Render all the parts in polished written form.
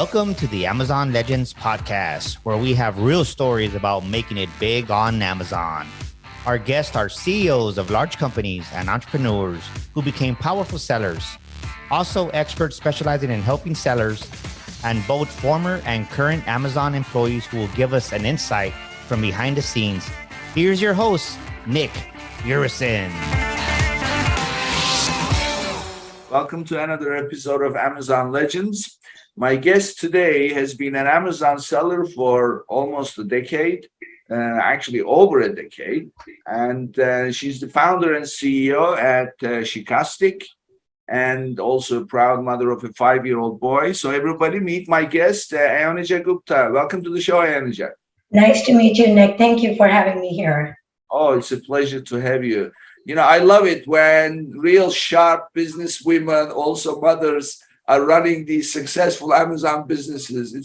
Welcome to the Amazon Legends podcast, where we have real stories about making it big on Amazon. Our guests are CEOs of large companies and entrepreneurs who became powerful sellers, also experts specializing in helping sellers, and both former and current Amazon employees who will give us an insight from behind the scenes. Here's your host, Nick Urison. Welcome to another episode of Amazon Legends. My guest today has been an Amazon seller for almost a decade, actually over a decade. And she's the founder and CEO at Shikastic, and also a proud mother of a 5-year-old boy. So everybody meet my guest, Ayonija Gupta. Welcome to the show, Ayonija. Nice to meet you, Nick. Thank you for having me here. Oh, it's a pleasure to have you. You know, I love it when real sharp business women, also mothers, are running these successful Amazon businesses.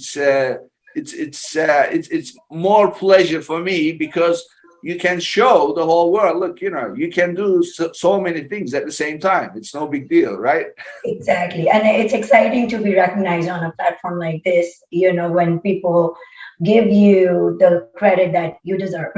It's more pleasure for me because you can show the whole world, look, you know, you can do so many things at the same time. It's no big deal, right? Exactly. And it's exciting to be recognized on a platform like this, you know, when people give you the credit that you deserve.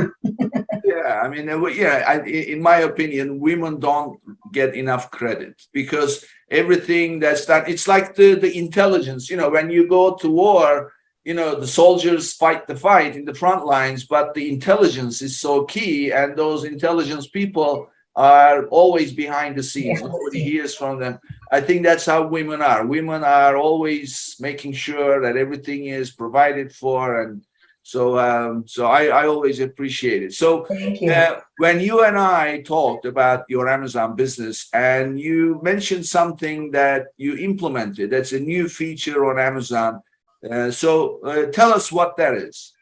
Yeah, I mean, in my opinion, women don't get enough credit because everything that's done, it's like the intelligence, you know, when you go to war, you know, the soldiers fight the fight in the front lines, but the intelligence is so key, and those intelligence people are always behind the scenes. Nobody hears from them. I think that's how women are. Women are always making sure that everything is provided for, and so I always appreciate it. So Thank you. when you and I talked about your Amazon business, and you mentioned something that you implemented, that's a new feature on Amazon. Tell us what that is.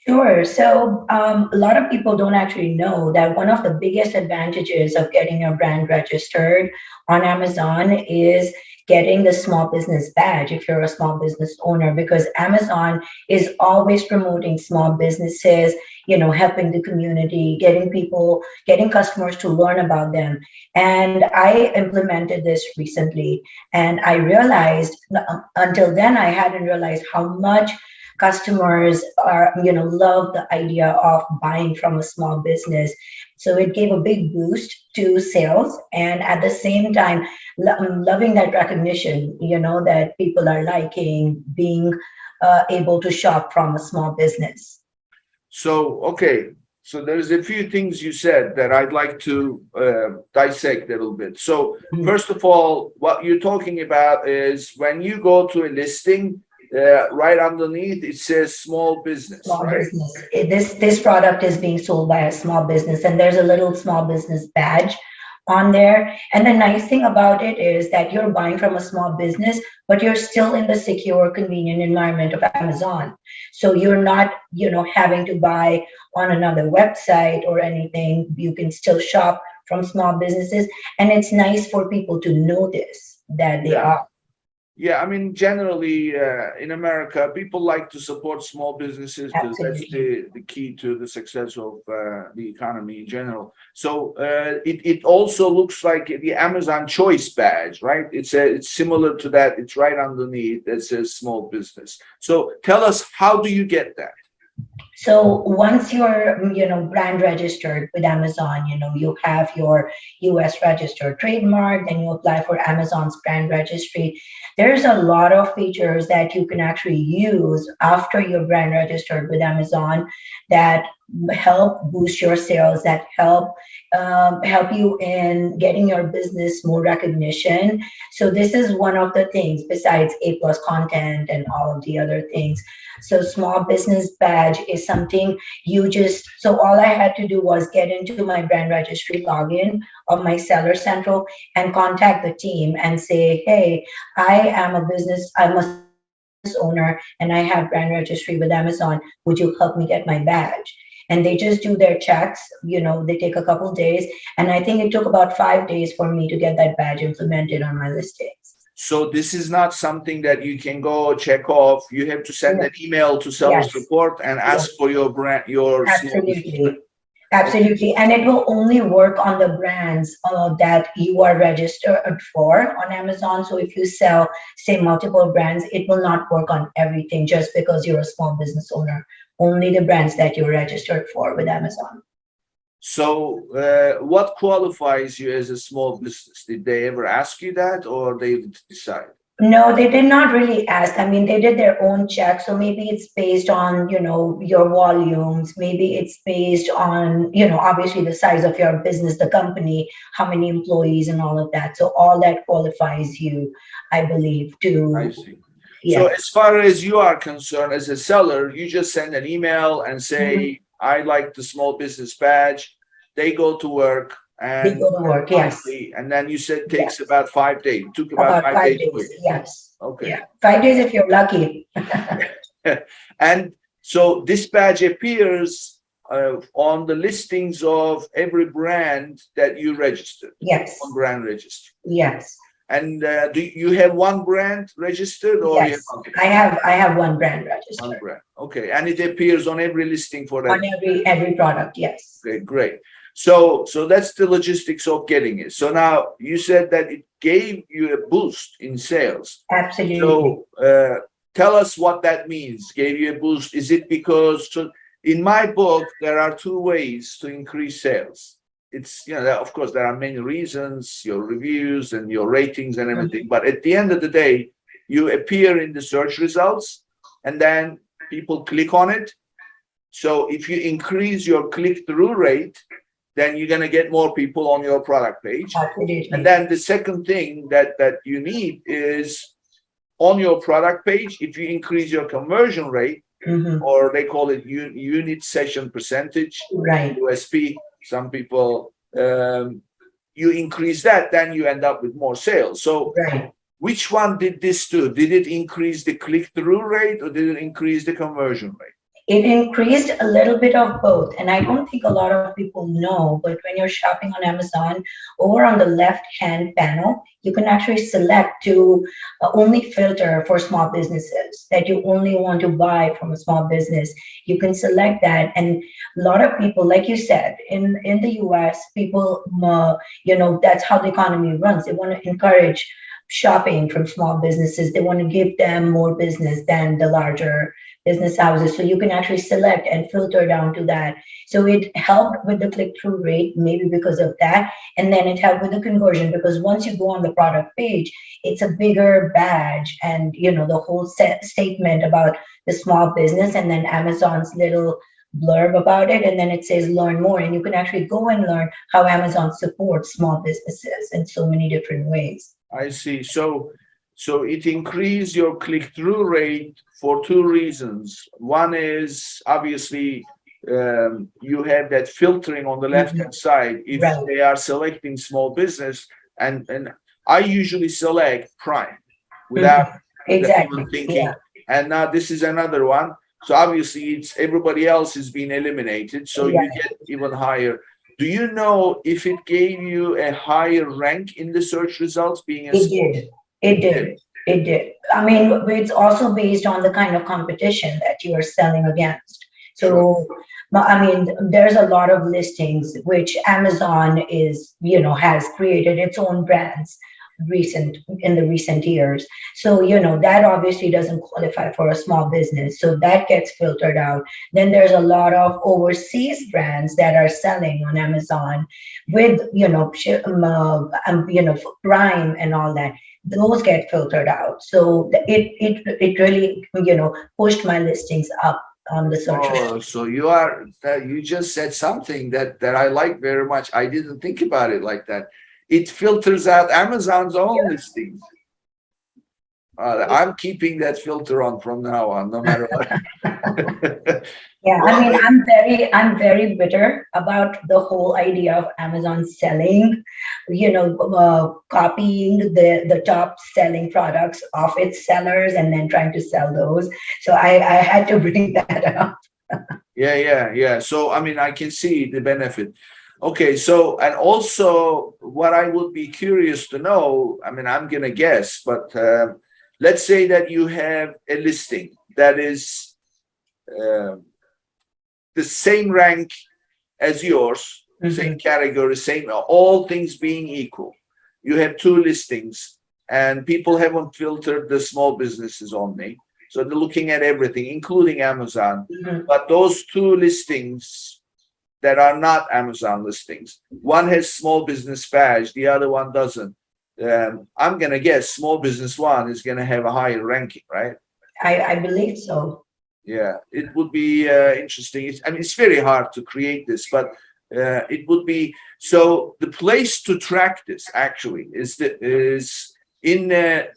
Sure. So a lot of people don't actually know that one of the biggest advantages of getting your brand registered on Amazon is getting the small business badge if you're a small business owner, because Amazon is always promoting small businesses, you know, helping the community, getting customers to learn about them. And I implemented this recently, and I realized until then I hadn't realized how much customers love the idea of buying from a small business. So it gave a big boost to sales, and at the same time loving that recognition, you know, that people are liking being able to shop from a small business. So, okay. So there's a few things you said that I'd like to dissect a little bit. So first of all, what you're talking about is when you go to a listing, right underneath it says small business. Small right? business. This product is being sold by a small business, and there's a little small business badge on there. And the nice thing about it is that you're buying from a small business, but you're still in the secure, convenient environment of Amazon. So you're not, you know, having to buy on another website or anything. You can still shop from small businesses, and it's nice for people to notice that they are. Yeah, I mean, generally in America, people like to support small businesses because that's the key to the success of the economy in general. So it also looks like the Amazon Choice badge, right? It's similar to that. It's right underneath that says small business. So tell us, how do you get that? So once you're, you know, brand registered with Amazon, you know, you have your US registered trademark, then you apply for Amazon's brand registry. There's a lot of features that you can actually use after you're brand registered with Amazon that help boost your sales, that help you in getting your business more recognition. So this is one of the things besides A+ content and all of the other things. So small business badge is something so all I had to do was get into my brand registry login of my Seller Central and contact the team and say, hey, I'm a business owner and I have brand registry with Amazon. Would you help me get my badge? And they just do their checks, you know, they take a couple of days. And I think it took about 5 days for me to get that badge implemented on my listings. So this is not something that you can go check off. You have to send an email to seller support and ask for your brand, your Absolutely. Absolutely. And it will only work on the brands that you are registered for on Amazon. So if you sell, say, multiple brands, it will not work on everything just because you're a small business owner. Only the brands that you're registered for with Amazon. So, what qualifies you as a small business? Did they ever ask you that, or they decide? No, they did not really ask. I mean, they did their own check. So maybe it's based on, your volumes. Maybe it's based on, obviously the size of your business, the company, how many employees and all of that. So all that qualifies you, I believe, I to, see. So, yeah. as far as you are concerned, as a seller, you just send an email and Mhm. say, "I like the small business badge." They go to work, They and go to work. Yes. and then you said takes Yes. about 5 days. It took about About five five days for days. you. Yes. Okay. Yeah. 5 days if you're lucky. And so this badge appears on the listings of every brand that you registered Yes. on brand register. Yes. And do you have one brand registered, or you have Yes. multiple? I have one brand One registered brand. Okay. And it appears on every listing for that. on every product. Yes. Okay, great. So that's the logistics of getting it. So now you said that it gave you a boost in sales. Absolutely. So tell us what that means. Gave you a boost. Is it because so in my book there are two ways to increase sales. It's of course there are many reasons, your reviews and your ratings and everything. Mhm. But at the end of the day, you appear in the search results, and then people click on it. So if you increase your click-through rate, then you're going to get more people on your product page. And Absolutely. then the second thing that you need is on your product page, if you increase your conversion rate, Hmm. or they call it unit session percentage, Right. USP, some people, you increase that, then you end up with more sales. So Right. which one did this do? Did it increase the click-through rate, or did it increase the conversion rate? It increased a little bit of both. And I don't think a lot of people know, but when you're shopping on Amazon, over on the left hand panel, you can actually select to only filter for small businesses that you only want to buy from a small business. You can select that. And a lot of people, like you said, in the US, people, that's how the economy runs. They want to encourage shopping from small businesses. They want to give them more business than the larger business houses. So you can actually select and filter down to that. So it helped with the click-through rate, maybe because of that. And then it helped with the conversion because once you go on the product page, it's a bigger badge and the whole statement about the small business and then Amazon's little blurb about it. And then it says learn more. And you can actually go and learn how Amazon supports small businesses in so many different ways. I see. So it increased your click-through rate for two reasons. One is obviously you have that filtering on the Mhm. left-hand side if Right. they are selecting small business, and I usually select Prime without Mhm. even Exactly. thinking. Yeah. And now this is another one. So obviously it's everybody else is being eliminated, so you Right. get even higher. Do you know if it gave you a higher rank in the search results being a It small? did. It It did. did. It did. I mean, it's also based on the kind of competition that you are selling against. Sure. So, I mean, there's a lot of listings which Amazon has created its own brands in the recent years. So, that obviously doesn't qualify for a small business. So that gets filtered out. Then there's a lot of overseas brands that are selling on Amazon with, Prime and all that. Those get filtered out. So it really, pushed my listings up on the search Oh, results. so you just said something that I like very much. I didn't think about it like that. It filters out Amazon's own listings. I'm keeping that filter on from now on, no matter what. Yeah, I Well, mean, I'm very bitter about the whole idea of Amazon selling, copying the top selling products of its sellers and then trying to sell those. So I had to bring that up. yeah. So, I mean, I can see the benefit. Okay, so, and also what I would be curious to know, I mean, I'm gonna guess, but let's say that you have a listing that is uh, the same rank as yours, same Mhm. category, same, all things being equal. You have two listings, and people haven't filtered the small businesses only. So they're looking at everything, including Amazon. Mhm. But those two listings that are not Amazon listings, one has small business badge, the other one doesn't. I'm gonna guess small business one is gonna have a higher ranking, right? I believe so. Yeah, it would be interesting. I mean, it's very hard to create this, but it would be so. The place to track this actually is in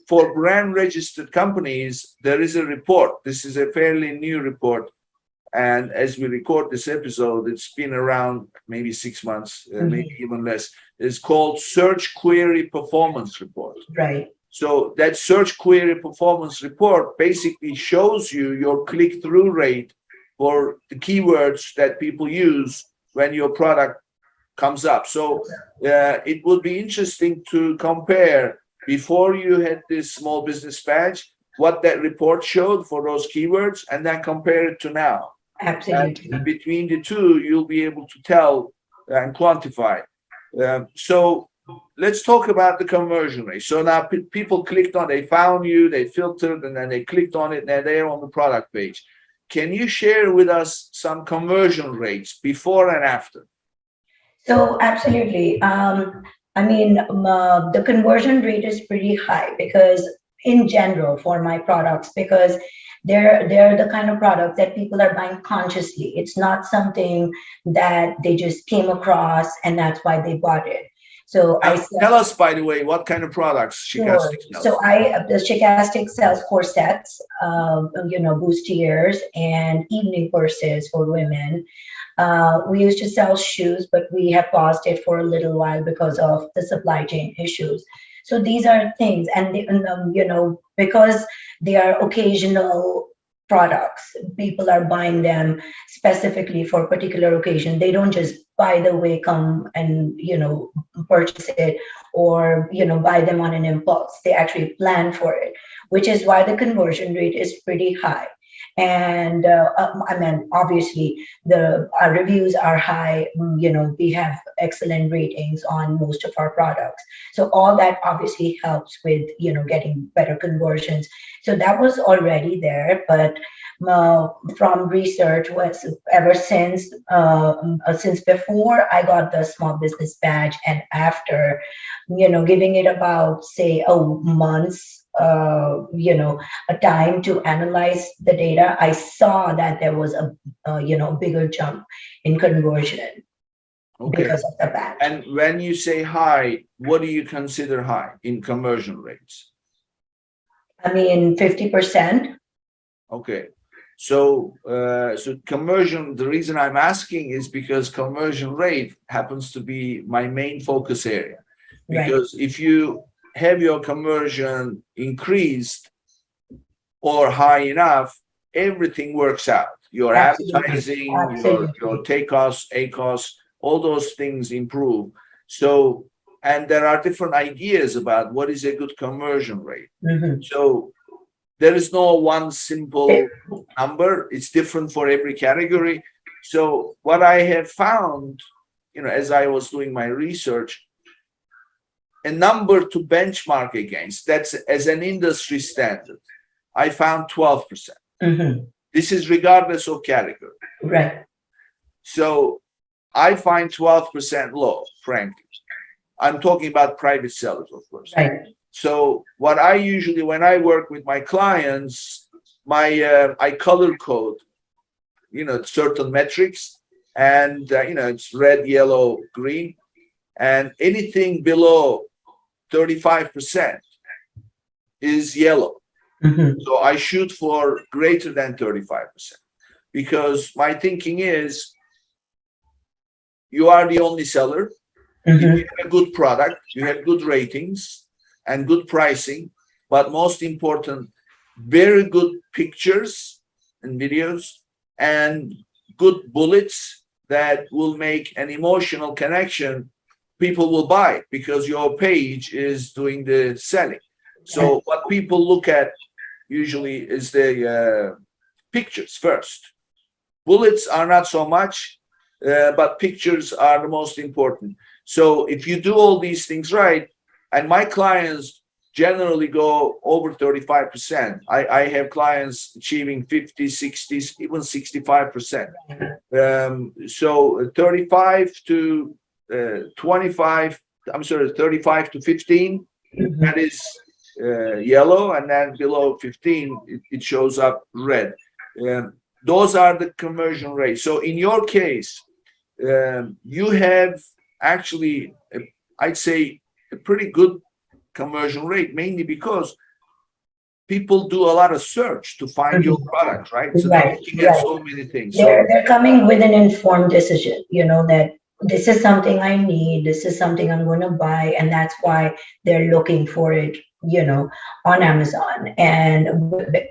for brand registered companies. There is a report. This is a fairly new report, and as we record this episode, it's been around maybe 6 months, maybe Mhm. even less. It's called Search Query Performance Report. Right. So that search query performance report basically shows you your click-through rate for the keywords that people use when your product comes up. So it would be interesting to compare before you had this small business badge, what that report showed for those keywords, and then compare it to now. And Absolutely. between the two, you'll be able to tell and quantify. So let's talk about the conversion rate. So now people clicked on, they found you, they filtered, and then they clicked on it, and they're there on the product page. Can you share with us some conversion rates before and after? So absolutely. I mean, the conversion rate is pretty high because, in general, for my products, because they're the kind of product that people are buying consciously. It's not something that they just came across and that's why they bought it. So I Tell us, by the way, what kind of products Sure. Shikastic So sells. the Stochastic sells corsets, bustiers, and evening purses for women. We used to sell shoes, but we have paused it for a little while because of the supply chain issues. So these are things, and because they are occasional products, people are buying them specifically for particular occasion. They don't just by the way come and purchase it or buy them on an impulse. They actually plan for it, which is why the conversion rate is pretty high. And I mean, obviously, the our reviews are high. We have excellent ratings on most of our products. So all that obviously helps with getting better conversions. So that was already there, but from research was ever since before I got the small business badge and after, giving it about say a months, a time to analyze the data, I saw that there was a bigger jump in conversion Okay. because of the badge. And when you say high, what do you consider high in conversion rates? I mean, 50%. Okay. So conversion, the reason I'm asking is because conversion rate happens to be my main focus area. Right. Because if you have your conversion increased or high enough, everything works out. Your Absolutely. advertising, your Absolutely. take costs, A costs, all those things improve. So, and there are different ideas about what is a good conversion rate. Mhm. So there is no one simple number. It's different for every category. So what I have found, as I was doing my research, a number to benchmark against, that's as an industry standard, I found 12%. Mhm. This is regardless of category. Right. So I find 12% low, frankly. I'm talking about private sellers, of course. Right. So what I usually, when I work with my clients, I color code, certain metrics, and it's red, yellow, green, and anything below 35% is yellow. Mhm. So I shoot for greater than 35% because my thinking is you are the only seller. You Mhm. have a good product, you have good ratings and good pricing, but most important, very good pictures and videos and good bullets that will make an emotional connection. People will buy it because your page is doing the selling. So what people look at usually is the pictures first. Bullets are not so much. but pictures are the most important. So if you do all these things right, and my clients generally go over 35%. I have clients achieving 50, 60, even 65%. So 35 to 25, I'm sorry, 35 to 15, that is yellow, and then below 15, it shows up red. Those are the conversion rates. So in your case, you have actually, I'd say, a pretty good conversion rate, mainly because people do a lot of search to find your product, right? So they're Right, looking at right. so many things. So They're coming with an informed decision, that this is something I need, this is something I'm going to buy, and that's why they're looking for it, on Amazon. And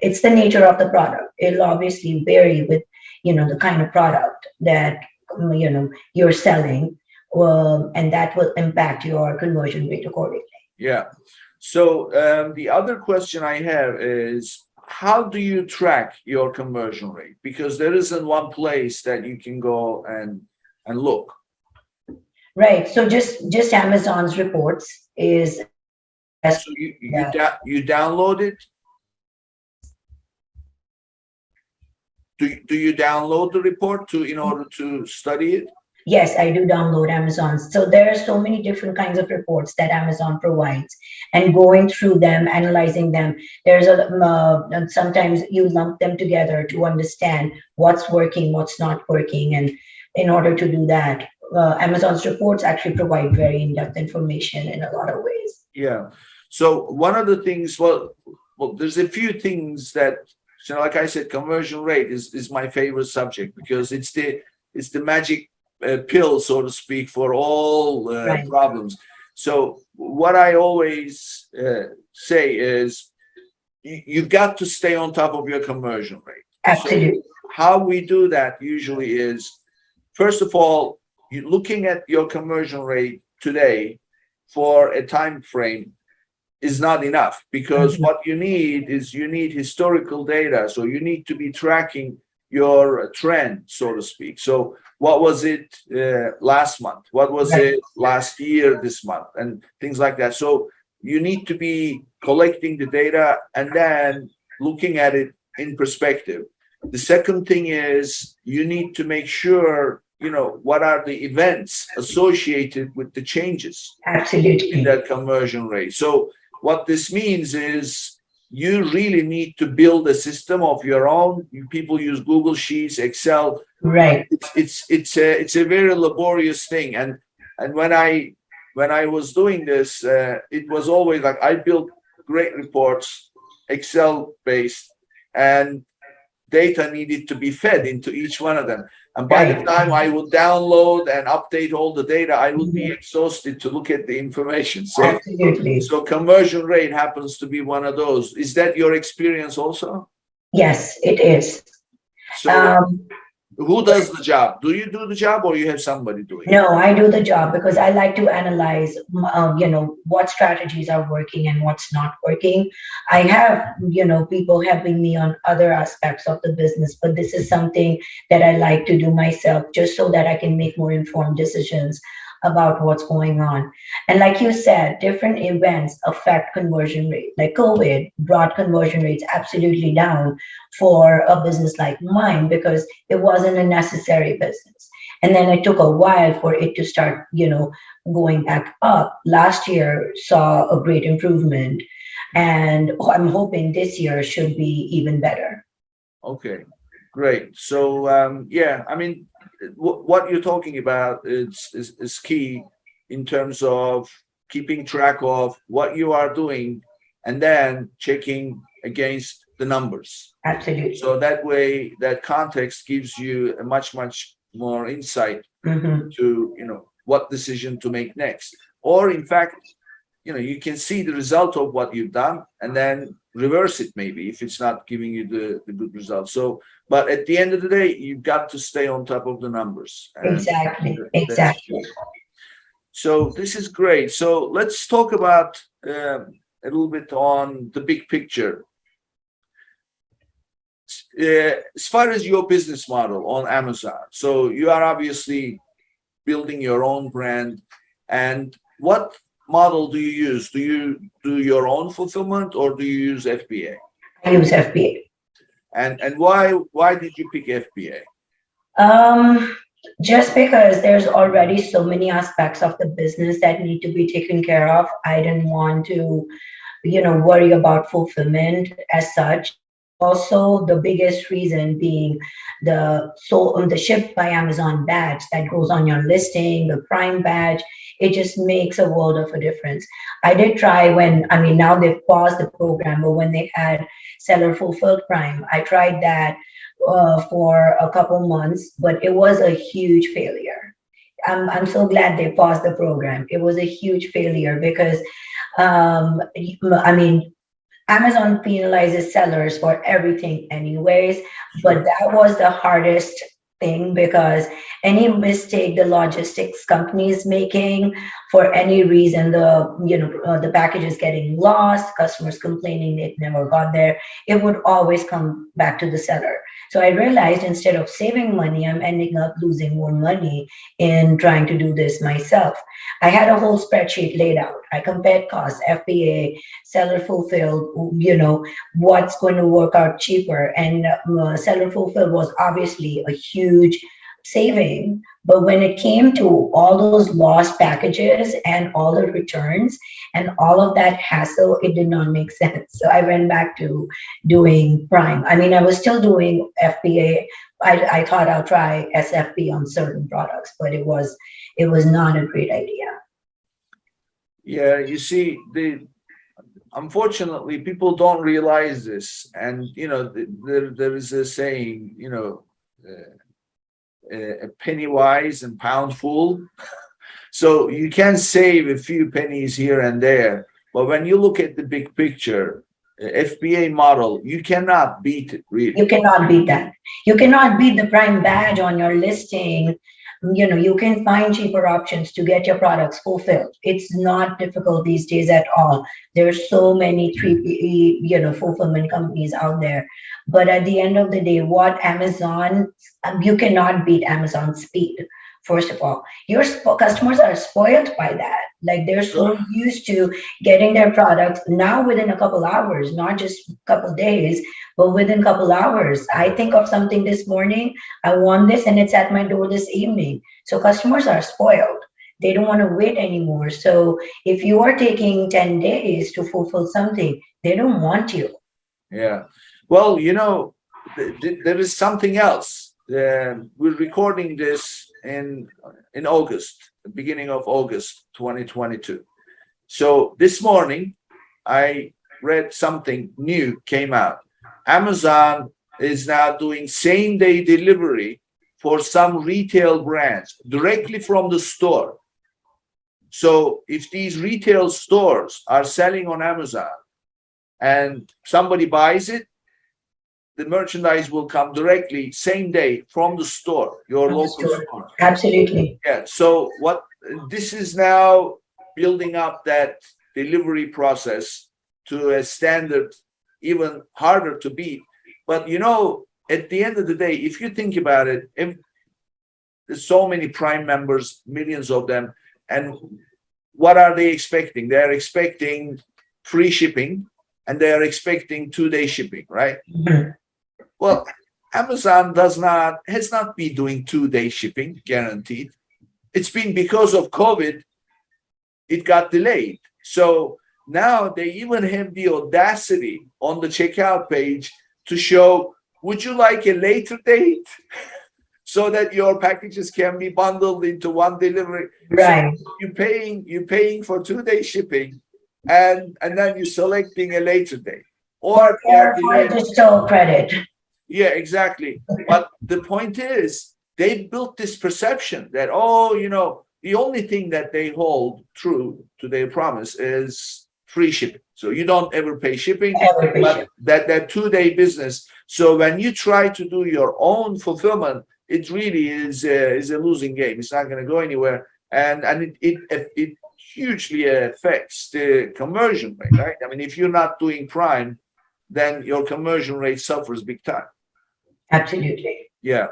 it's the nature of the product. It'll obviously vary with, the kind of product that you're selling, and that will impact your conversion rate accordingly. yeah. So the other question I have is, how do you track your conversion rate? Because there isn't one place that you can go and look. Right. So just Amazon's reports is the best So you download it. Do you download the report in order to study it? Yes, I do download Amazon's. So there are so many different kinds of reports that Amazon provides, and going through them, analyzing them. And sometimes you lump them together to understand what's working, what's not working, and in order to do that, Amazon's reports actually provide very in-depth information in a lot of ways. Yeah. So one of the things, well, there's a few things that, like I said, conversion rate is my favorite subject, because it's the magic pill, so to speak, for all Right. problems. So what I always say is, you've got to stay on top of your conversion rate. Absolutely. So how we do that usually is, first of all, you're looking at your conversion rate today for a time frame is not enough, because what you need is historical data. So you need to be tracking your trend, so to speak. So what was it last month? What was it last year, this month, and things like that. So you need to be collecting the data and then looking at it in perspective. The second thing is, you need to make sure, what are the events associated with the changes in Absolutely. that conversion rate. So what this means is, you really need to build a system of your own. People use Google Sheets, Excel. Right. It's a very laborious thing. And when I was doing this, it was always like, I built great reports, Excel based, and data needed to be fed into each one of them. And by the time I would download and update all the data, I would be exhausted to look at the information. Absolutely. So conversion rate happens to be one of those. Is that your experience also? Yes, it is. So who does the job? Do you do the job, or you have somebody doing it? No, I do the job because I like to analyze, what strategies are working and what's not working. I have, people helping me on other aspects of the business, but this is something that I like to do myself, just so that I can make more informed decisions about what's going on. And like you said, different events affect conversion rate. Like COVID brought conversion rates absolutely down for a business like mine, because it wasn't a necessary business. And then it took a while for it to start, going back up. Last year saw a great improvement, and I'm hoping this year should be even better. Okay, great. So yeah, I mean, what you're talking about is key in terms of keeping track of what you are doing, and then checking against the numbers. Absolutely. So that way, that context gives you a much more insight to what decision to make next. Or in fact, you can see the result of what you've done and then reverse it, maybe, if it's not giving you the good result. So, but at the end of the day, you've got to stay on top of the numbers. Exactly. Exactly. So this is great. So let's talk about a little bit on the big picture. as far as your business model on Amazon, so you are obviously building your own brand, and what model do you use? Do you do your own fulfillment or do you use FBA? I use FBA. And why did you pick FBA? Um, just because there's already so many aspects of the business that need to be taken care of, I didn't want to, worry about fulfillment as such. Also, the biggest reason being the shipped by Amazon badge that goes on your listing, the Prime badge. It just makes a world of a difference. I did try when, I mean, now they've paused the program, but when they had seller fulfilled Prime, I tried that for a couple months, but it was a huge failure. I'm so glad they paused the program. It was a huge failure because, I mean, Amazon penalizes sellers for everything, anyways, but Sure. that was the hardest thing because any mistake the logistics company is making for any reason, the package is getting lost, customers complaining it never got there, it would always come back to the seller. So I realized instead of saving money, I'm ending up losing more money in trying to do this myself. I had a whole spreadsheet laid out. I compared costs, FBA, seller fulfilled, what's going to work out cheaper. And seller fulfilled was obviously a huge saving. But when it came to all those lost packages and all the returns and all of that hassle, it did not make sense. So I went back to doing Prime. I mean, I was still doing FBA. I thought I'll try SFB on certain products, but it was not a great idea. Yeah, you see, the unfortunately people don't realize this, and there is a saying, a penny wise and pound fool. So you can save a few pennies here and there, but when you look at the big picture, FBA model, you cannot beat it, really. You cannot beat that. You cannot beat the Prime badge on your listing. You can find cheaper options to get your products fulfilled. It's not difficult these days at all. There's so many 3P, fulfillment companies out there. But at the end of the day, you cannot beat Amazon speed. First of all, your customers are spoiled by that. Like they're so used to getting their products now within a couple hours, not just a couple days, but within a couple hours. I think of something this morning, I want this, and it's at my door this evening. So customers are spoiled. They don't want to wait anymore. So if you are taking 10 days to fulfill something, they don't want you. Yeah. Well, there is something else. We're recording this in August, the beginning of August 2022. So this morning, I read something new came out. Amazon is now doing same day delivery for some retail brands directly from the store. So if these retail stores are selling on Amazon and somebody buys it, the merchandise will come directly same day from the store, your local store. Absolutely. Yeah. So what this is now building up that delivery process to a standard even harder to beat. But at the end of the day, if you think about it, if there's so many Prime members, millions of them, and what are they expecting? They're expecting free shipping and they are expecting 2-day shipping, right? Mhm. Well, Amazon has not been doing 2-day shipping guaranteed. It's been because of COVID, it got delayed. So now they even have the audacity on the checkout page to show, would you like a later date? So that your packages can be bundled into one delivery. So Right. you're paying for 2-day shipping, and then you're selecting a later date. Or they are For delayed. digital credit. Yeah, exactly. But the point is, they built this perception that, the only thing that they hold true to their promise is free shipping. So you don't ever pay shipping, but that 2-day business. So when you try to do your own fulfillment, it really is a losing game. It's not going to go anywhere, and it hugely affects the conversion rate, right? I mean, if you're not doing Prime, then your conversion rate suffers big time. Absolutely. Yeah.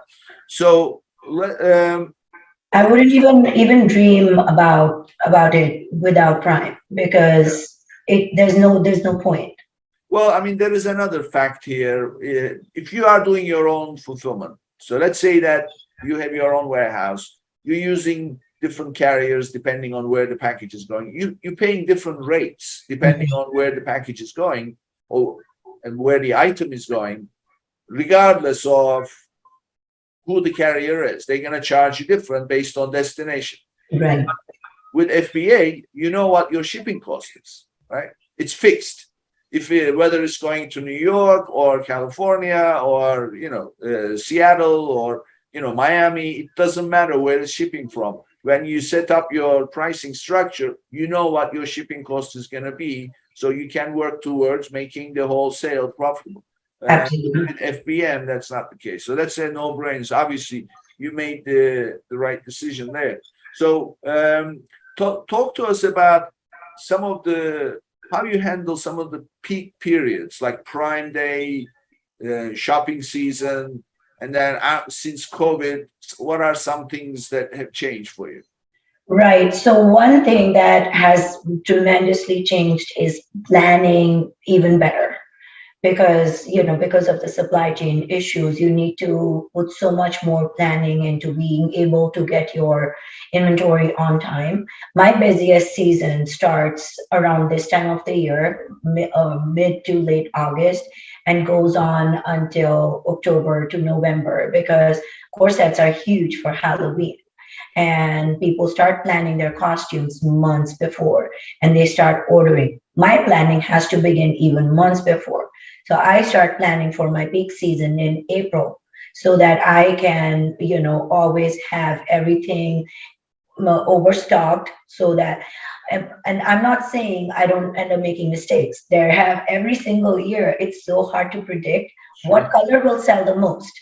So I wouldn't even dream about it without Prime because there's no point. well, I mean, there is another fact here. If you are doing your own fulfillment, so let's say that you have your own warehouse, you're using different carriers depending on where the package is going. You're paying different rates depending Mhm. on where the package is going or and where the item is going, regardless of who the carrier is. They're going to charge you different based on destination. Right. With FBA, you know what your shipping cost is, right? It's fixed. If whether it's going to New York or California or Seattle or Miami, it doesn't matter where it's shipping from. When you set up your pricing structure, you know what your shipping cost is going to be, so you can work towards making the whole sale profitable. Absolutely. With FBM, that's not the case. So that's a no-brainer. Obviously, you made the right decision there. So talk to us about some of the how you handle some of the peak periods like Prime Day, shopping season, and then since COVID, what are some things that have changed for you? Right. So one thing that has tremendously changed is planning even better. Because because of the supply chain issues, you need to put so much more planning into being able to get your inventory on time. My busiest season starts around this time of the year, mid to late August, and goes on until October to November, because corsets are huge for Halloween, and people start planning their costumes months before, and they start ordering. My planning has to begin even months before. So I start planning for my peak season in April so that I can, always have everything overstocked, so that and I'm not saying I don't end up making mistakes. There have every single year, it's so hard to predict what Sure. color will sell the most.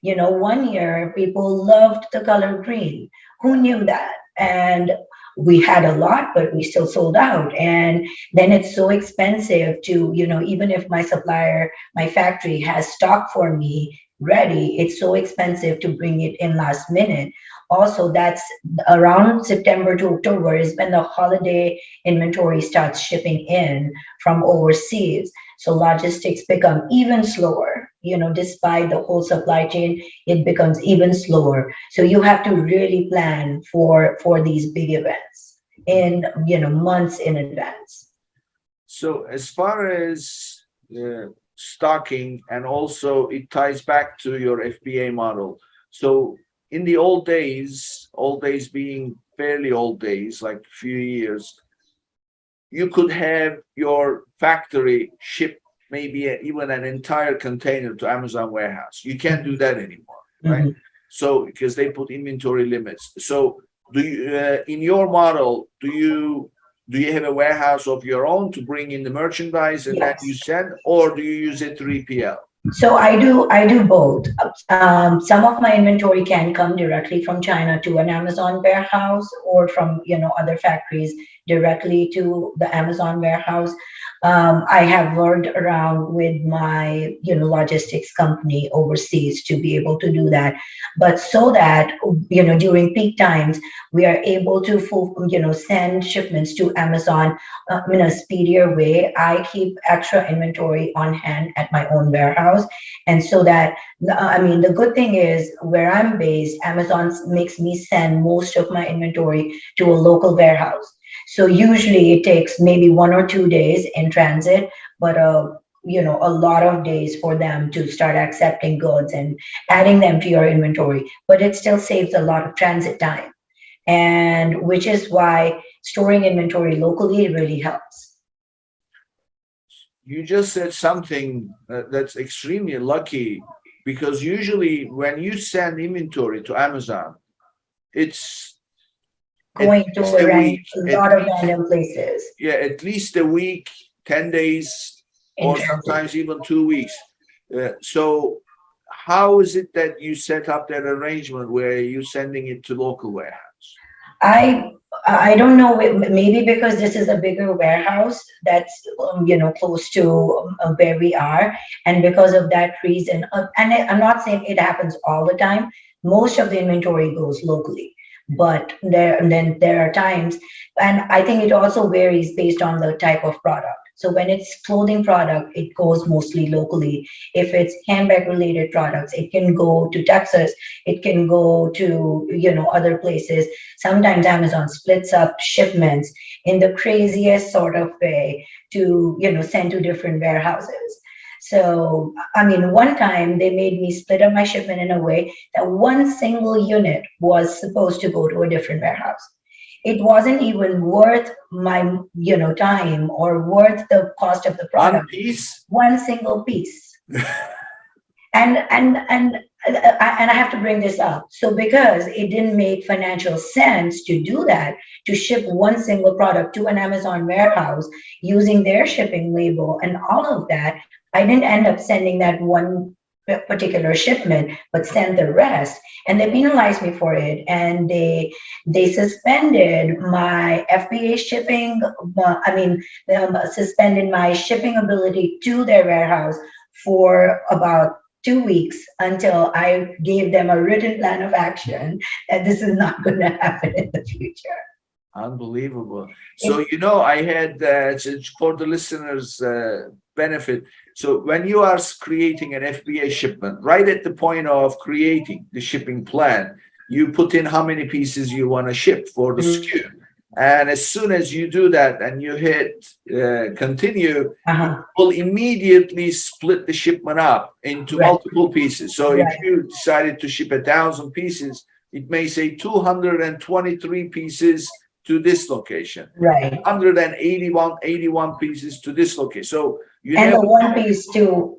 One year people loved the color green. Who knew that? And we had a lot, but we still sold out. And then it's so expensive to, even if my supplier, my factory has stock for me ready, it's so expensive to bring it in last minute. Also, that's around September to October is when the holiday inventory starts shipping in from overseas. So logistics become even slower. Despite the whole supply chain, it becomes even slower. So you have to really plan for these big events in months in advance. So as far as stocking, and also it ties back to your FBA model. So in the old days being fairly old days, like a few years, you could have your factory ship maybe even an entire container to Amazon warehouse. You can't do that anymore, right? Mhm. So because they put inventory limits. So do you, in your model, do you have a warehouse of your own to bring in the merchandise and then you Yes. send, or do you use a 3PL? So I do both. Some of my inventory can come directly from China to an Amazon warehouse, or from other factories directly to the Amazon warehouse. I have worked around with my logistics company overseas to be able to do that, but so that during peak times we are able to send shipments to Amazon in a speedier way. I keep extra inventory on hand at my own warehouse, and so that I mean, the good thing is where I'm based, Amazon makes me send most of my inventory to a local warehouse. So usually it takes maybe 1 or 2 days in transit, but a lot of days for them to start accepting goods and adding them to your inventory. But it still saves a lot of transit time, and which is why storing inventory locally really helps. You just said something that's extremely lucky, because usually when you send inventory to Amazon, it's at Going to least a week, a at lot of least, random places yeah, at least a week, 10 days, in or transit. sometimes even 2 weeks. So how is it that you set up that arrangement where you're sending it to local warehouse? I I don't know, maybe because this is a bigger warehouse that's close to where we are, and because of that reason, and I'm not saying it happens all the time. Most of the inventory goes locally, but there are times, and I think it also varies based on the type of product. So when it's clothing product, it goes mostly locally. If it's handbag related products, it can go to Texas, it can go to other places. Sometimes Amazon splits up shipments in the craziest sort of way to, send to different warehouses. So, I mean, one time they made me split up my shipment in a way that one single unit was supposed to go to a different warehouse. It wasn't even worth my, time or worth the cost of the One product. piece. One single piece. And I have to bring this up. So because it didn't make financial sense to do that, to ship one single product to an Amazon warehouse using their shipping label and all of that, I didn't end up sending that one particular shipment, but sent the rest. And they penalized me for it, and they suspended my FBA shipping. I mean, suspended my shipping ability to their warehouse for about 2 weeks until I gave them a written plan of action that this is not going to happen in the future. Unbelievable. So, It, I had, for the listeners' benefit. So, when you are creating an FBA shipment, right at the point of creating the shipping plan, you put in how many pieces you want to ship for the SKU. And as soon as you do that and you hit continue, it uh-huh, will immediately split the shipment up into right, multiple pieces. So if right, you decided to ship 1,000 pieces, it may say 223 pieces to this location, right. 181 pieces to this location. So you And never the one piece to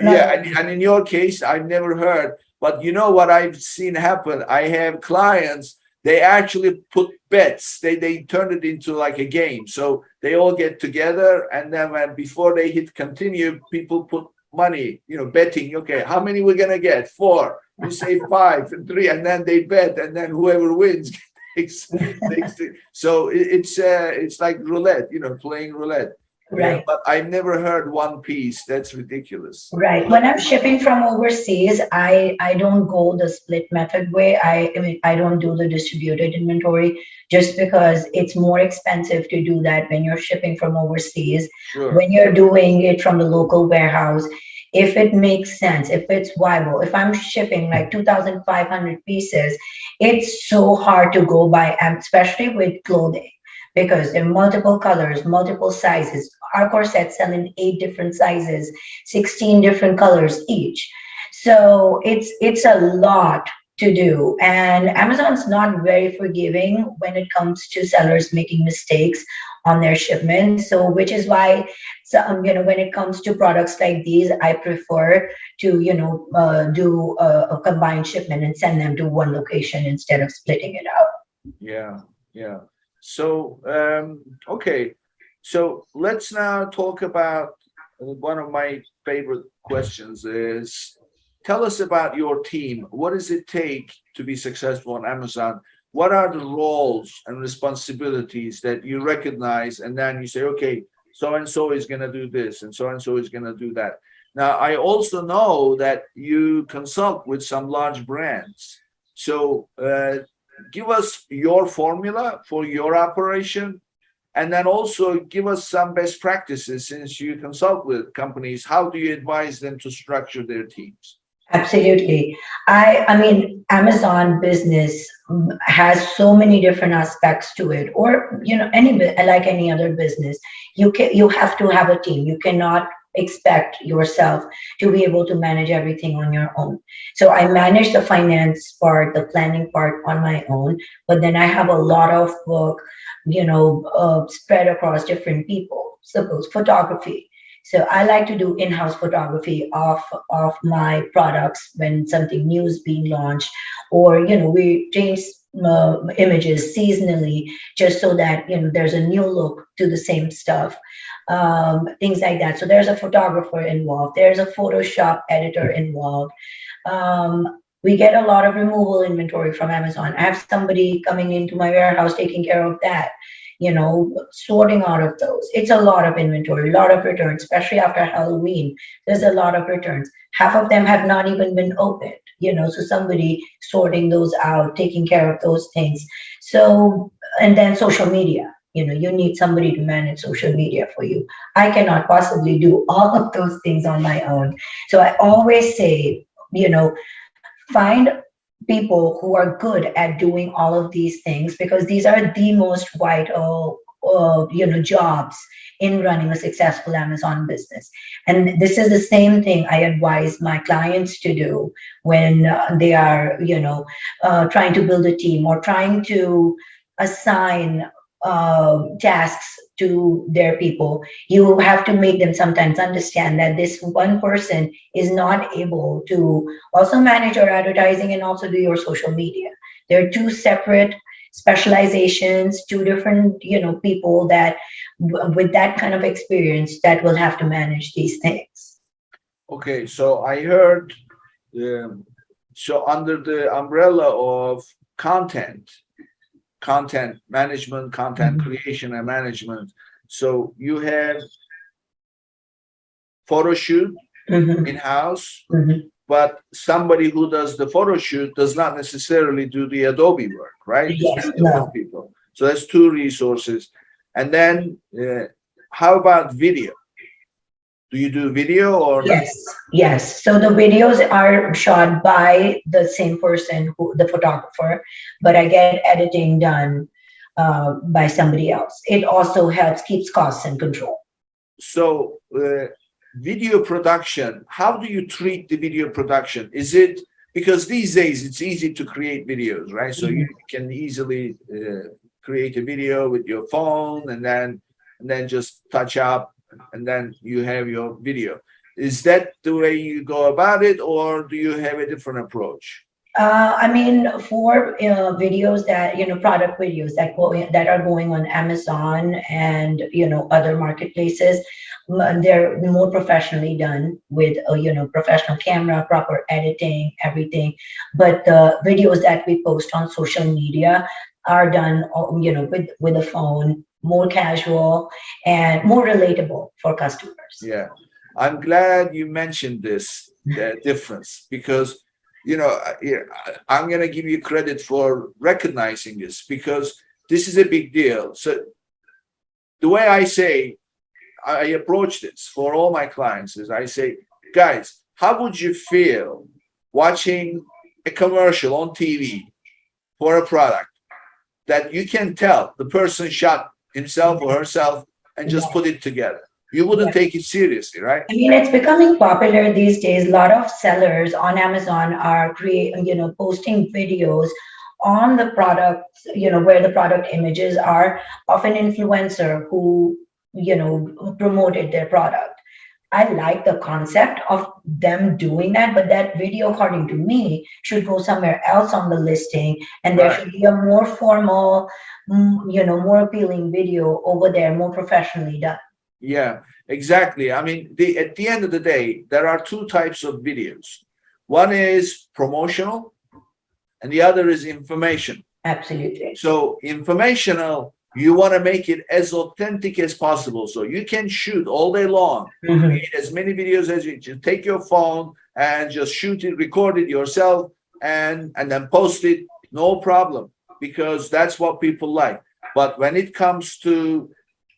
yeah, another one. and in your case, I've never heard, but you know what I've seen happen? I have clients, they actually put bets. They turned it into like a game. So they all get together, and then before they hit continue, people put money, betting, okay, how many we're gonna get? Four. You say five and three, and then they bet, and then whoever wins takes it. So it's like roulette, playing roulette. Yeah, Right. but I've never heard one piece. That's ridiculous. Right. When I'm shipping from overseas, I don't go the split method way. I mean, I don't do the distributed inventory just because it's more expensive to do that when you're shipping from overseas. Sure. When you're doing it from the local warehouse, if it makes sense, if it's viable, if I'm shipping like 2,500 pieces, it's so hard to go by, especially with clothing, because there are multiple colors, multiple sizes. Our corsets sell in 8 different sizes, 16 different colors each. So it's a lot to do. And Amazon's not very forgiving when it comes to sellers making mistakes on their shipments. So which is why, when it comes to products like these, I prefer to, do a combined shipment and send them to one location instead of splitting it out. Yeah. Yeah. So, okay. So let's now talk about one of my favorite questions is tell us about your team. What does it take to be successful on Amazon? What are the roles and responsibilities that you recognize? And then you say, okay, so and so is going to do this and so is going to do that. Now, I also know that you consult with some large brands. So, give us your formula for your operation, and then also give us some best practices since you consult with companies. How do you advise them to structure their teams? Absolutely. I mean, Amazon business has so many different aspects to it, or like any other business, you have to have a team. You cannot expect yourself to be able to manage everything on your own. So I manage the finance part, the planning part on my own, but then I have a lot of work, spread across different people. Suppose photography. So I like to do in-house photography of my products when something new is being launched, or we change images seasonally just so that there's a new look to the same stuff, things like that. So there's a photographer involved, there's a Photoshop editor involved. We get a lot of removal inventory from Amazon. I have somebody coming into my warehouse taking care of that, sorting out of those. It's a lot of inventory, a lot of returns, especially after Halloween. There's a lot of returns. Half of them have not even been opened, so somebody sorting those out, taking care of those things. So, and then social media. You need somebody to manage social media for you. I cannot possibly do all of those things on my own. So I always say, find people who are good at doing all of these things, because these are the most vital jobs in running a successful Amazon business. And this is the same thing I advise my clients to do when they are trying to build a team or trying to assign tasks to their people. You have to make them sometimes understand that this one person is not able to also manage your advertising and also do your social media. They're two separate specializations, two different people that with that kind of experience that will have to manage these things. Okay, so I heard, so under the umbrella of content management, content creation and management. So you have photo shoot in-house, but somebody who does the photo shoot does not necessarily do the Adobe work, right? Yes, It's different people. So that's two resources. And then how about video? Do you do video or not? Yes. So the videos are shot by the same person, the photographer, but I get editing done by somebody else. It also helps keeps costs in control. So video production, how do you treat the video production? Is it because these days it's easy to create videos, right? So you can easily create a video with your phone and then just touch up, and then you have your video. Is that the way you go about it, or do you have a different approach? I mean, for videos that product videos that are going on Amazon and other marketplaces, they're more professionally done with professional camera, proper editing, everything. But the videos that we post on social media are done, with a phone, more casual and more relatable for customers. Yeah, I'm glad you mentioned this difference, because I'm going to give you credit for recognizing this, because this is a big deal. So the way I approach this for all my clients is I say, guys, how would you feel watching a commercial on TV for a product that you can tell the person shot himself or herself and just put it together? You wouldn't take it seriously, right? I mean, it's becoming popular these days. A lot of sellers on Amazon are posting videos on the product, where the product images are of an influencer who, promoted their product. I like the concept of them doing that, but that video, according to me, should go somewhere else on the listing, and there should be a more formal, more appealing video over there, more professionally done. Yeah, exactly. I mean, at the end of the day, there are two types of videos. One is promotional, and the other is information. Absolutely. So informational, you want to make it as authentic as possible. So you can shoot all day long, create as many videos as you just take your phone and just shoot it, record it yourself, and then post it, no problem, because that's what people like. But when it comes to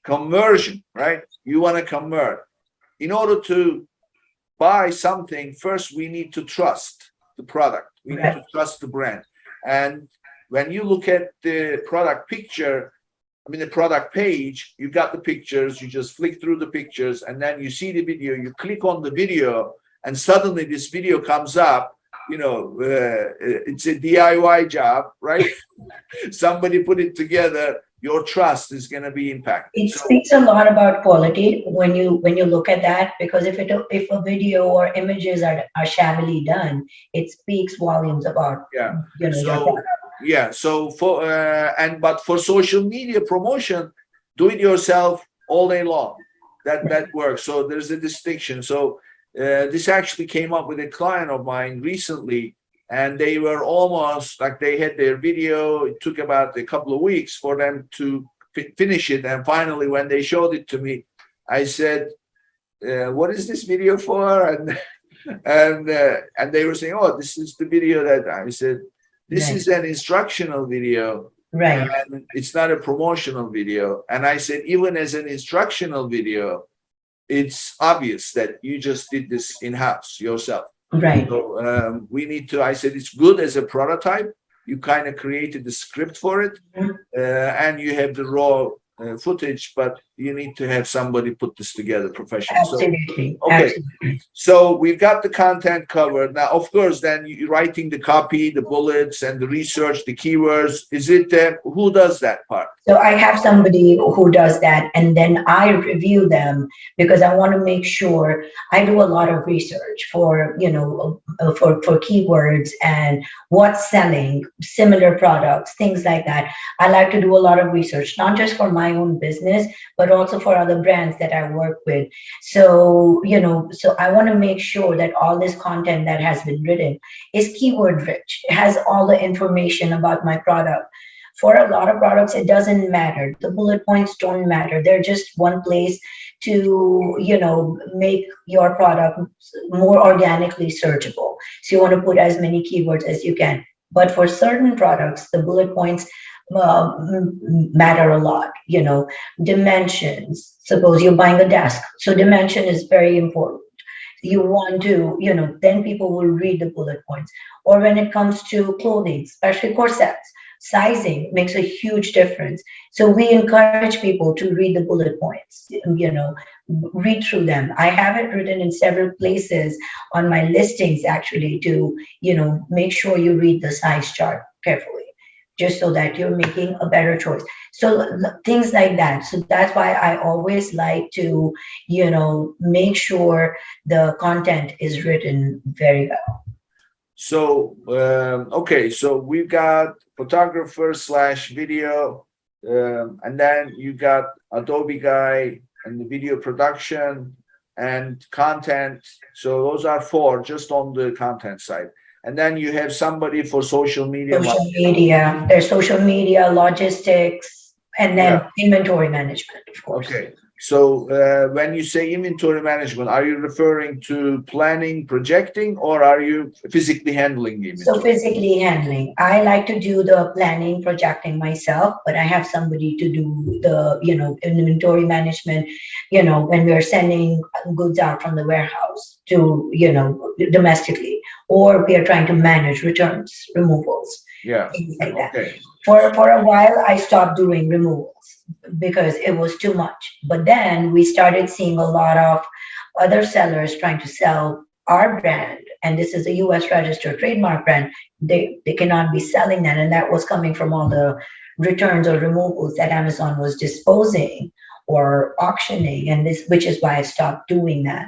conversion, right? You want to convert. In order to buy something, first we need to trust the product. We need to trust the brand. And when you look at the product picture, I mean, the product page, you got the pictures, you just flick through the pictures, and then you see the video, you click on the video, and suddenly this video comes up. It's a DIY job, right? Somebody put it together. Your trust is going to be impacted. It speaks a lot about quality when you look at that, because if a video or images are shabbily done, it speaks volumes about your product. Yeah, so but for social media promotion, do it yourself all day long. That works. So there's a distinction. So this actually came up with a client of mine recently, and they were almost like they had their video. It took about a couple of weeks for them to finish it. And finally, when they showed it to me, I said, what is this video for? And they were saying, oh, this is the video that I said, this Right. is an instructional video. Right. And it's not a promotional video. And I said, even as an instructional video, it's obvious that you just did this in-house yourself. Right. So we need to, I said, it's good as a prototype. You kind of created the script for it, Mhm. and you have the raw footage, but you need to have somebody put this together professionally. So, Absolutely. okay. Absolutely. So we've got the content covered. Now, of course, then you're writing the copy, the bullets, and the research, the keywords. Is it, who does that part? So I have somebody who does that, and then I review them because I want to make sure I do a lot of research for, for keywords and what's selling, similar products, things like that. I like to do a lot of research, not just for my own business, but also for other brands that I work with. So, so I want to make sure that all this content that has been written is keyword rich, it has all the information about my product. For a lot of products, it doesn't matter. The bullet points don't matter. They're just one place to, make your product more organically searchable. So you want to put as many keywords as you can. But for certain products, the bullet points matter a lot. Dimensions. Suppose you're buying a desk. So dimension is very important. You want to, then people will read the bullet points. Or when it comes to clothing, especially corsets, sizing makes a huge difference. So we encourage people to read the bullet points, read through them. I have it written in several places on my listings actually to, make sure you read the size chart carefully, just so that you're making a better choice. So things like that. So that's why I always like to, make sure the content is written very well. So, okay, so we've got photographer / video, and then you got Adobe guy and the video production and content. So those are 4 just on the content side. And then you have somebody for social media. Social media, there's social media, logistics, and then Yeah. inventory management, of course. Okay. So when you say inventory management, are you referring to planning, projecting, or are you physically handling the So inventory? physically handling. I like to do the planning, projecting myself, but I have somebody to do the, inventory management, when we're sending goods out from the warehouse to, domestically, or we are trying to manage returns, removals, Yeah. things like that. Okay. For a while, I stopped doing removals because it was too much. But then we started seeing a lot of other sellers trying to sell our brand, and this is a US registered trademark brand. They cannot be selling that, and that was coming from all the returns or removals that Amazon was disposing or auctioning, and this, which is why I stopped doing that.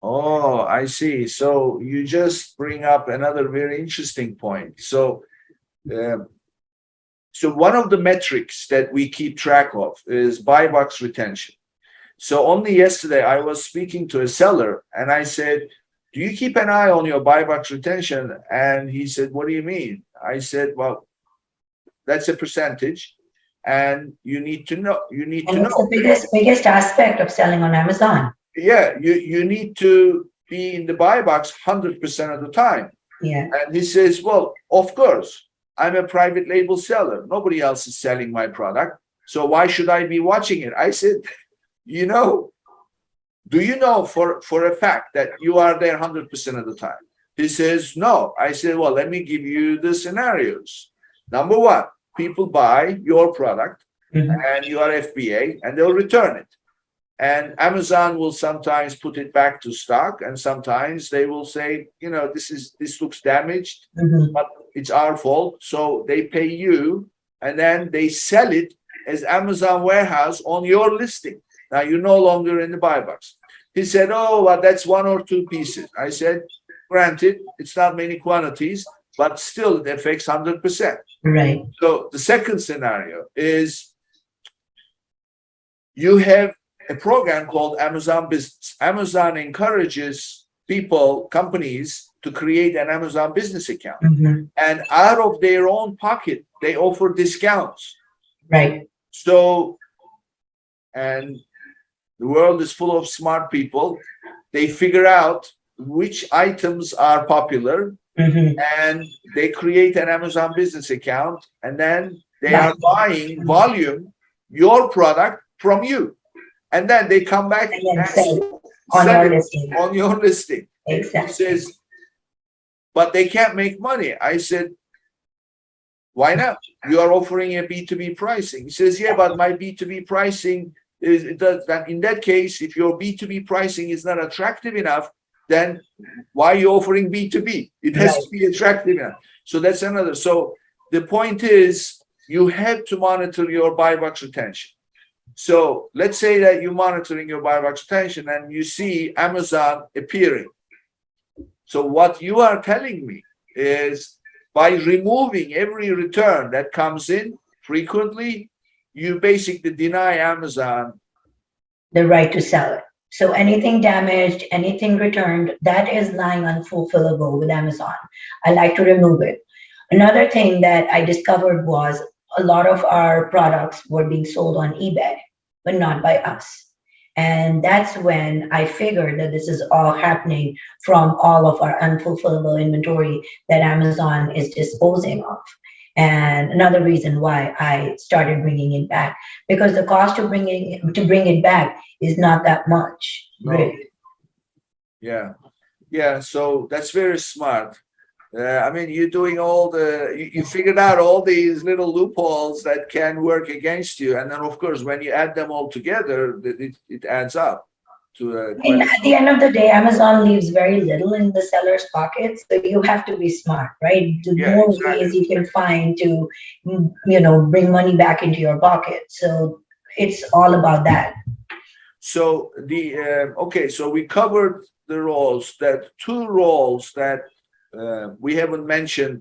Oh, I see. So you just bring up another very interesting point. So, um, so one of the metrics that we keep track of is buy box retention. So only yesterday I was speaking to a seller and I said, do you keep an eye on your buy box retention? And he said, what do you mean? I said, well, that's a percentage and you need to know, And it's the biggest aspect of selling on Amazon. Yeah, you need to be in the buy box 100% of the time. Yeah. And he says, well, of course, I'm a private label seller. Nobody else is selling my product. So why should I be watching it? I said, do you know for a fact that you are there 100% of the time? He says, no. I said, well, let me give you the scenarios. Number 1, people buy your product and you are FBA and they'll return it. And Amazon will sometimes put it back to stock, and sometimes they will say, this looks damaged, but it's our fault. So they pay you, and then they sell it as Amazon warehouse on your listing. Now you're no longer in the buy box. He said, oh, well, that's 1 or 2 pieces. I said, granted, it's not many quantities, but still it affects 100%. Right. So the second scenario is you have a program called Amazon Business. Amazon encourages people, companies, to create an Amazon business account. Mhm. And out of their own pocket, they offer discounts. Right. So, and the world is full of smart people. They figure out which items are popular Mhm. and they create an Amazon business account, and then they Right. are buying volume, your product from you. And then they come back And then and sell on sell your it listing. on your listing. He Exactly. says, but they can't make money. I said, why not? You are offering a B2B pricing. He says, yeah, but my B2B pricing is it does that. In that case, if your B2B pricing is not attractive enough, then why are you offering B2B? It has Right. to be attractive enough. So that's another. So the point is you have to monitor your buy box retention. So let's say that you're monitoring your buy box retention and you see Amazon appearing. So what you are telling me is by removing every return that comes in frequently, you basically deny Amazon. The right to sell it. So anything damaged, anything returned, that is lying unfulfillable with Amazon. I like to remove it. Another thing that I discovered was a lot of our products were being sold on eBay, but not by us. And that's when I figured that this is all happening from all of our unfulfillable inventory that Amazon is disposing of. And another reason why I started bringing it back, because the cost of bring it back is not that much, No. really. Yeah. Yeah. So that's very smart. I mean, you're doing all you figured out all these little loopholes that can work against you. And then, of course, when you add them all together, it adds up to And quite a. at the end of the day, Amazon leaves very little in the seller's pocket, so you have to be smart, right? The Yeah, more exactly. ways you can find to, bring money back into your pocket. So it's all about that. So okay, so we covered the roles, that two roles that we haven't mentioned,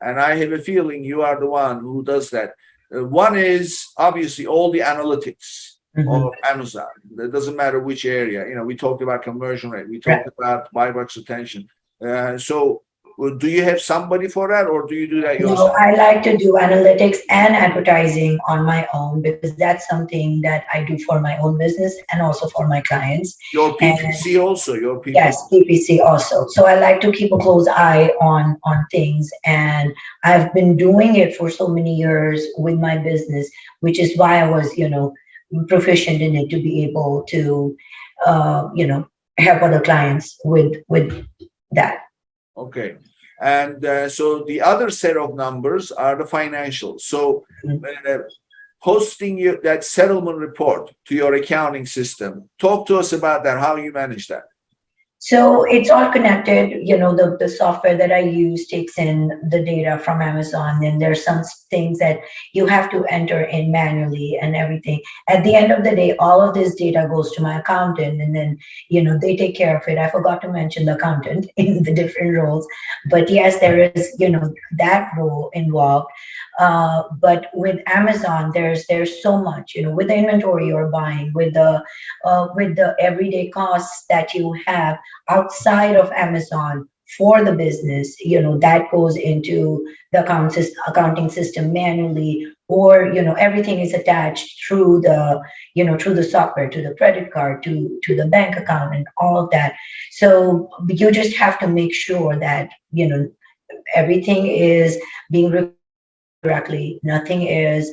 and I have a feeling you are the one who does that. One is obviously all the analytics Mhm. of Amazon. It doesn't matter which area. We talked about conversion rate, we Right. talked about buy box retention. So, do you have somebody for that, or do you do that No, yourself? I like to do analytics and advertising on my own because that's something that I do for my own business and also for my clients. Your And PPC also, your PPC. yes, PPC also. So I like to keep a close eye on things, and I've been doing it for so many years with my business, which is why I was, proficient in it to be able to, help other clients with that. Okay. And so the other set of numbers are the financials. So uh, posting that settlement report to your accounting system, talk to us about that, how you manage that. So it's all connected. The software that I use takes in the data from Amazon, and there's some things that you have to enter in manually and everything. At the end of the day, all of this data goes to my accountant, and then, they take care of it. I forgot to mention the accountant in the different roles, but yes, there is, that role involved. But with Amazon, there's so much, with the inventory you're buying, with the everyday costs that you have outside of Amazon for the business, that goes into the accounting system manually, or everything is attached through the software to the credit card to the bank account and all of that. So you just have to make sure that everything is being recorded correctly. Nothing is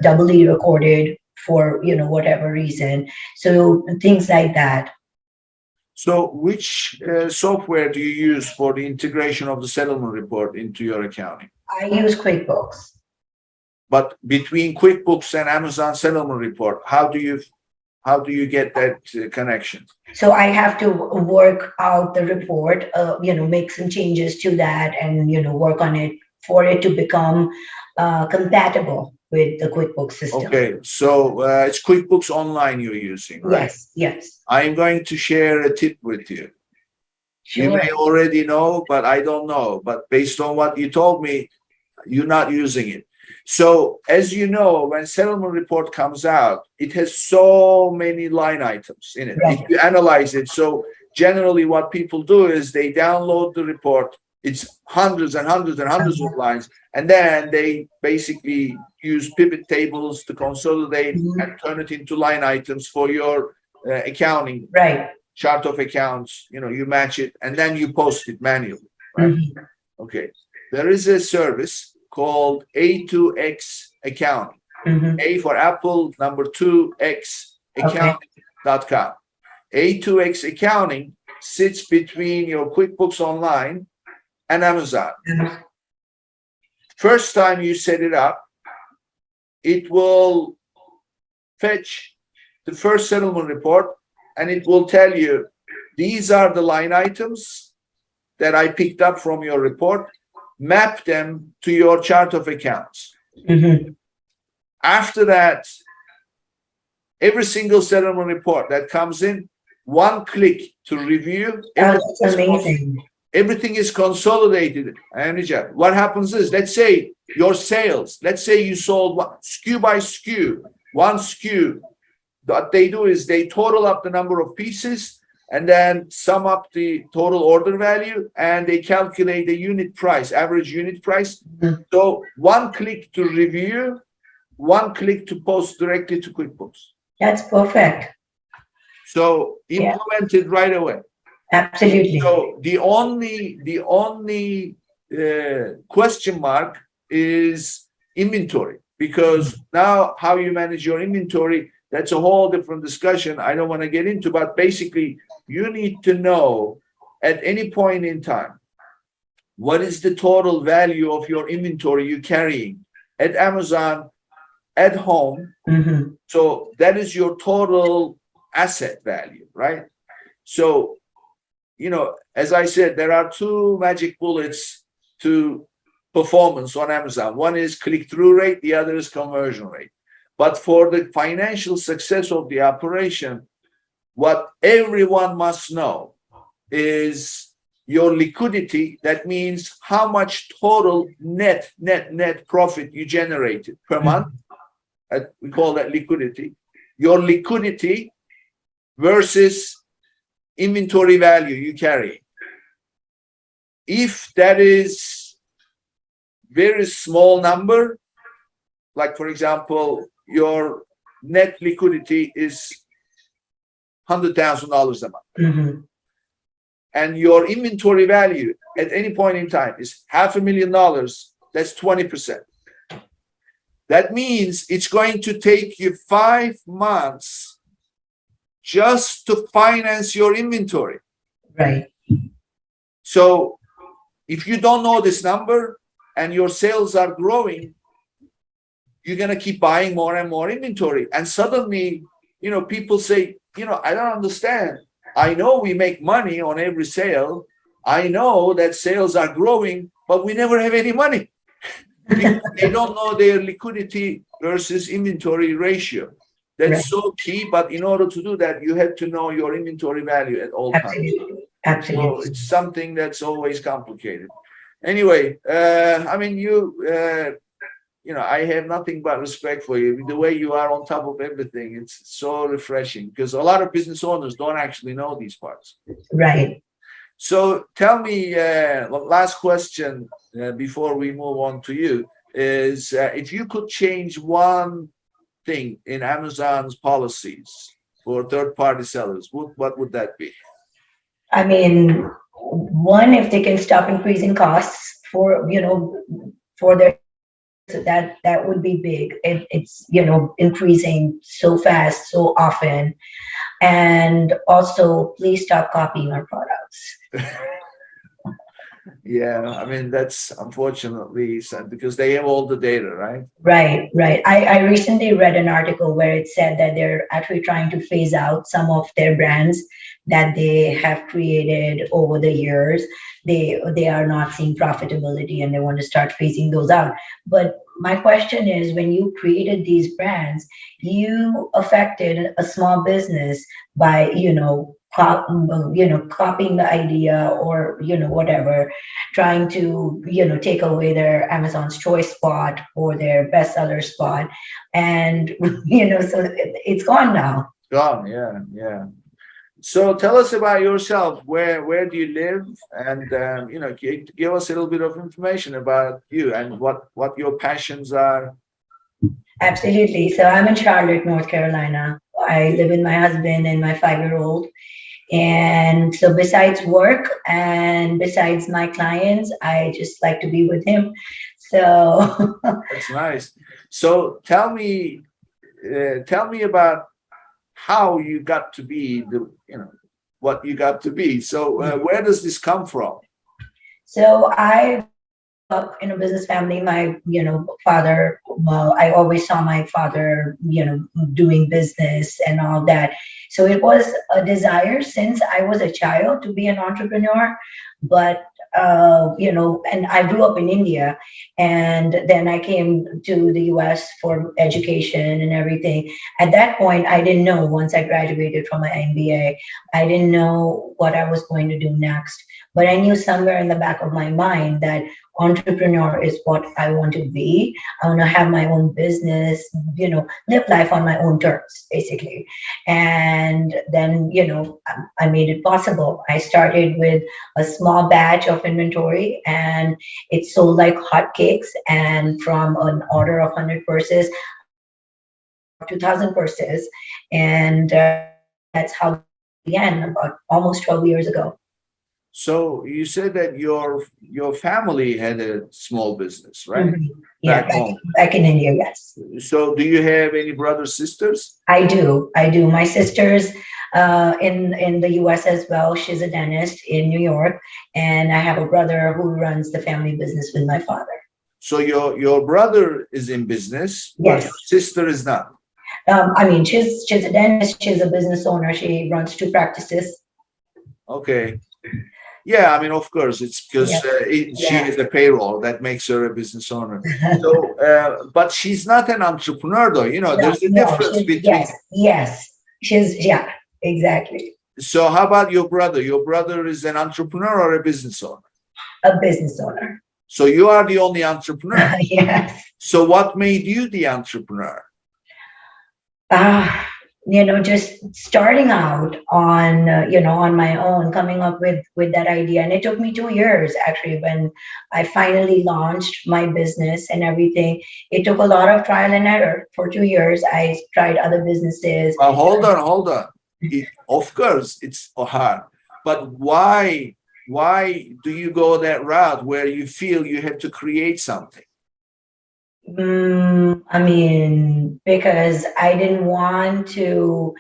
doubly recorded for whatever reason. So things like that. So which software do you use for the integration of the settlement report into your accounting? I use QuickBooks. But between QuickBooks and Amazon settlement report, how do you get that connection? So I have to work out the report, make some changes to that, and work on it for it to become compatible with the QuickBooks system. Okay, so it's QuickBooks Online you're using, right? Yes, yes. I'm going to share a tip with you. You Sure. may already know, but I don't know. But based on what you told me, you're not using it. So as you know, when settlement report comes out, it has so many line items in it. If Right. you analyze it, so generally what people do is they download the report. It's hundreds and hundreds and hundreds of lines, and then they basically use pivot tables to consolidate and turn it into line items for your accounting Right. chart of accounts. You match it, and then you post it manually. Right? Okay. There is a service called A2X Accounting. A for Apple, number 2X accounting.com. A2X Accounting sits between your QuickBooks Online and Amazon. First time you set it up, it will fetch the first settlement report, and it will tell you, these are the line items that I picked up from your report. Map them to your chart of accounts. After that, every single settlement report that comes in, one click to review. That's amazing. Everything is consolidated. Ayonija, what happens is, let's say your sales, let's say you sold one, SKU by SKU, one SKU. What they do is they total up the number of pieces and then sum up the total order value, and they calculate the unit price, average unit price. So one click to review, one click to post directly to QuickBooks. That's perfect. So implement it right away. Absolutely. So the only question mark is inventory, because now how you manage your inventory, that's a whole different discussion I don't want to get into, but basically you need to know at any point in time, what is the total value of your inventory you're carrying at Amazon, at home. So that is your total asset value, right? So, as I said, there are two magic bullets to performance on Amazon. One is click-through rate, the other is conversion rate. But for the financial success of the operation, what everyone must know is your liquidity. That means how much total net profit you generated per month. We call that liquidity. Your liquidity versus inventory value you carry. If that is very small number, like for example, your net liquidity is $100,000 a month, and your inventory value at any point in time is $500,000, that's 20%. That means it's going to take you 5 months just to finance your inventory. Right. So if you don't know this number and your sales are growing, you're going to keep buying more and more inventory. And suddenly, people say, I don't understand. I know we make money on every sale. I know that sales are growing, but we never have any money. They don't know their liquidity versus inventory ratio. That's so key. But in order to do that, you have to know your inventory value at all times. Absolutely. So it's something that's always complicated. Anyway, I have nothing but respect for you. The way you are on top of everything, it's so refreshing, because a lot of business owners don't actually know these parts. Right. So tell me, last question before we move on to you is, if you could change one thing in Amazon's policies for third-party sellers, what would that be? I mean, one, if they can stop increasing costs for their, so that would be big. It's increasing so fast, so often. And also, please stop copying our products. Yeah, that's unfortunately sad, because they have all the data, right? Right. I recently read an article where it said that they're actually trying to phase out some of their brands that they have created over the years. They are not seeing profitability, and they want to start phasing those out. But my question is, when you created these brands, you affected a small business by copying the idea, or whatever, trying to take away their Amazon's choice spot or their bestseller spot, and so it's gone now. Gone, yeah. So tell us about yourself. Where do you live? And give us a little bit of information about you and what your passions are. Absolutely. So I'm in Charlotte, North Carolina. I live with my husband and my 5-year-old. And so besides work and besides my clients, I just like to be with him. So That's nice. So tell me about how you got to be what you got to be. So where does this come from? I up in a business family. My, father, well, I always saw my father, doing business and all that. So it was a desire since I was a child to be an entrepreneur. But, and I grew up in India, and then I came to the US for education and everything. At that point, I didn't know, once I graduated from my MBA, I didn't know what I was going to do next. But I knew somewhere in the back of my mind that entrepreneur is what I want to be. I want to have my own business, live life on my own terms, basically. And then, I made it possible. I started with a small batch of inventory, and it sold like hotcakes. And from an order of 100 purses, 2,000 purses. And that's how it began about almost 12 years ago. So you said that your family had a small business, right? Mhm. Yeah, Back home. back in India, yes. So do you have any brothers, sisters? I do. I do. My sister's in the US as well. She's a dentist in New York, and I have a brother who runs the family business with my father. So your brother is in business, but Yes. your sister is not. I mean, she's a dentist. She's a business owner. She runs 2 practices. Okay. Yeah, I mean, of course, it's because Yeah. she Yeah. has a payroll that makes her a business owner. So, but she's not an entrepreneur, though. No, There's a no, difference between. yes. Yeah, exactly. So, how about your brother? Your brother is an entrepreneur or a business owner? A business owner. So, you are the only entrepreneur. Yes. So, what made you the entrepreneur? uh, just starting out on, on my own, coming up with that idea. And it took me 2 years, actually, when I finally launched my business and everything. It took a lot of trial and error. For 2 years, I tried other businesses. Hold on. Of course, it's hard. But why? Why do you go that route where you feel you have to create something? I mean, because I didn't want to,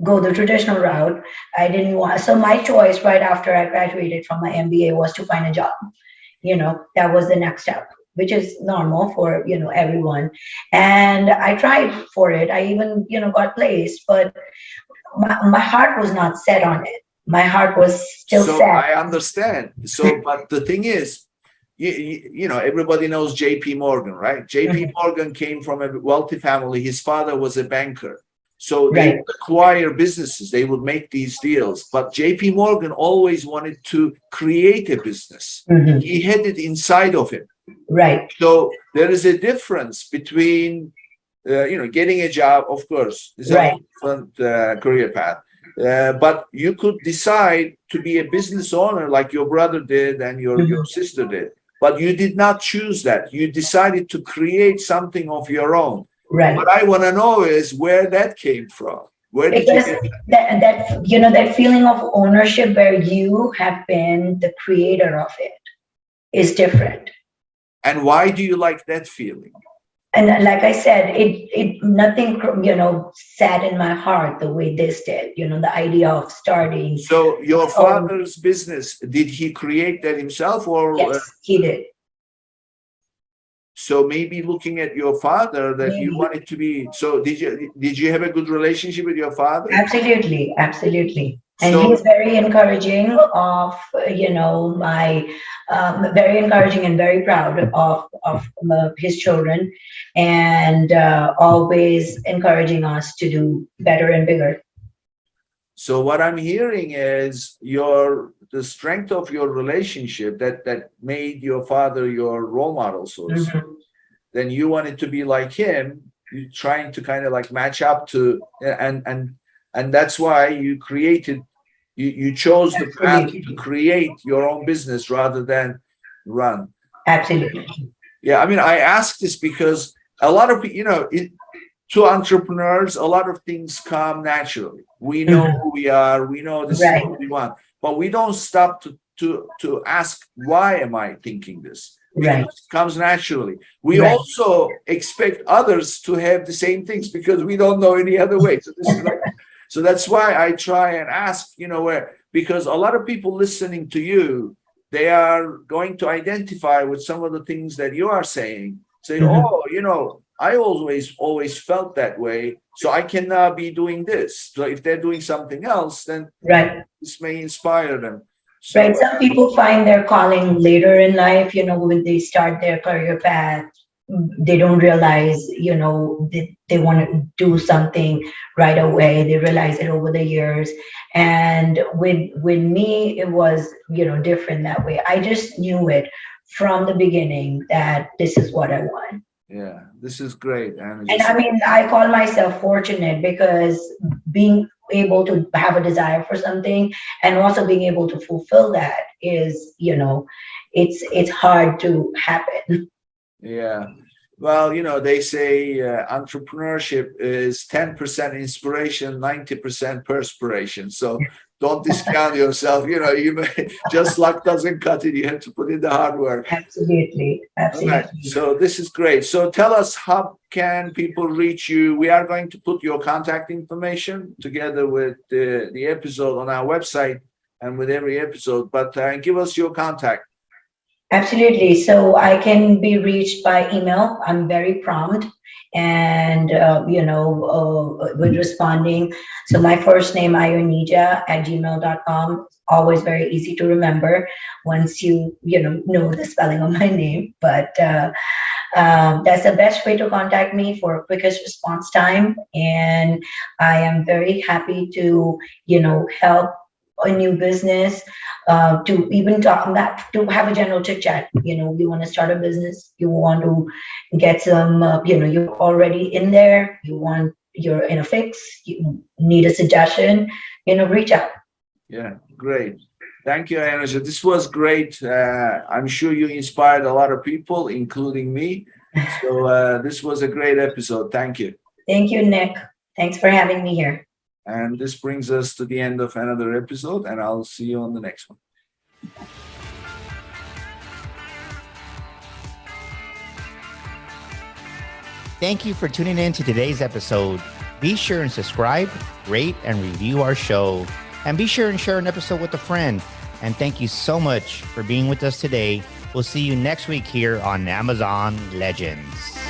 go the traditional route. I didn't want, so my choice right after I graduated from my MBA was to find a job. That was the next step, which is normal for, everyone. And I tried for it. I even, got placed, but my heart was not set on it. My heart was still So set. I understand. So, but the thing is, everybody knows JP Morgan, right? JP Morgan came from a wealthy family. His father was a banker. So they Right. would acquire businesses, they would make these deals. But JP Morgan always wanted to create a business. Mhm. He had it inside of him. Right. So there is a difference between, getting a job, of course, is a Right. different career path. But you could decide to be a business owner like your brother did and your sister did. But you did not choose that. You decided to create something of your own. Right. What I want to know is where that came from. Where did you Because get that feeling of ownership where you have been the creator of it is different. and why do you like that feeling? And like I said, it nothing, sat in my heart the way this did. The idea of starting. So your Oh, father's business, did he create that himself or yes, he did. so maybe looking at your father that you Maybe. wanted to be, so did you have a good relationship with your father? Absolutely, absolutely. And So he's very encouraging of, my, very encouraging and very proud of his children, and always encouraging us to do better and bigger. so what I'm hearing is the strength of your relationship that made your father your role model, so to speak. Mhm. Then you wanted to be like him. You're trying to kind of like match up to, and and that's why you chose the path to Absolutely. create your own business rather than run. Absolutely. Yeah, I mean, I ask this because a lot of people, to entrepreneurs, a lot of things come naturally. We know Mhm. who we are, we know this is Right. what we want, but we don't stop to ask, why am I thinking this? Because Right. it comes naturally. We Right. also expect others to have the same things because we don't know any other way. So this is like, so that's why I try and ask, where, because a lot of people listening to you, they are going to identify with some of the things that you are saying. Say, Mhm. oh, I always felt that way, so I can now be doing this. So if they're doing something else, then Right. this may inspire them. So Right. Some people find their calling later in life, when they start their career path, they don't realize, they want to do something right away. They realize it over the years. And with me, it was, different that way. I just knew it from the beginning that this is what I want. yeah, this is great, and And I just mean, I call myself fortunate because being able to have a desire for something and also being able to fulfill that is, it's hard to happen. yeah. Well, they say entrepreneurship is 10% inspiration, 90% perspiration. So don't discount yourself. You may, just luck doesn't cut it. You have to put in the hard work. Absolutely, All right. absolutely. So this is great. So tell us, how can people reach you? We are going to put your contact information together with the episode on our website and with every episode, but give us your contact. Absolutely. So I can be reached by email. I'm very prompt and, with responding. So my first name, Ayonija at gmail.com. Always very easy to remember once you know the spelling of my name. But that's the best way to contact me for quickest response time. And I am very happy to, help a new business, to even talk that to have a general chit chat. You want to start a business, you want to get some, you're already in there, you're in a fix, you need a suggestion, reach out. Yeah, great. Thank you, Ayonija. This was great. I'm sure you inspired a lot of people, including me. So this was a great episode. Thank you. Thank you, Nick. Thanks for having me here. And this brings us to the end of another episode, and I'll see you on the next one. Thank you for tuning in to today's episode. Be sure and subscribe, rate, and review our show. And be sure and share an episode with a friend. And thank you so much for being with us today. We'll see you next week here on Amazon Legends.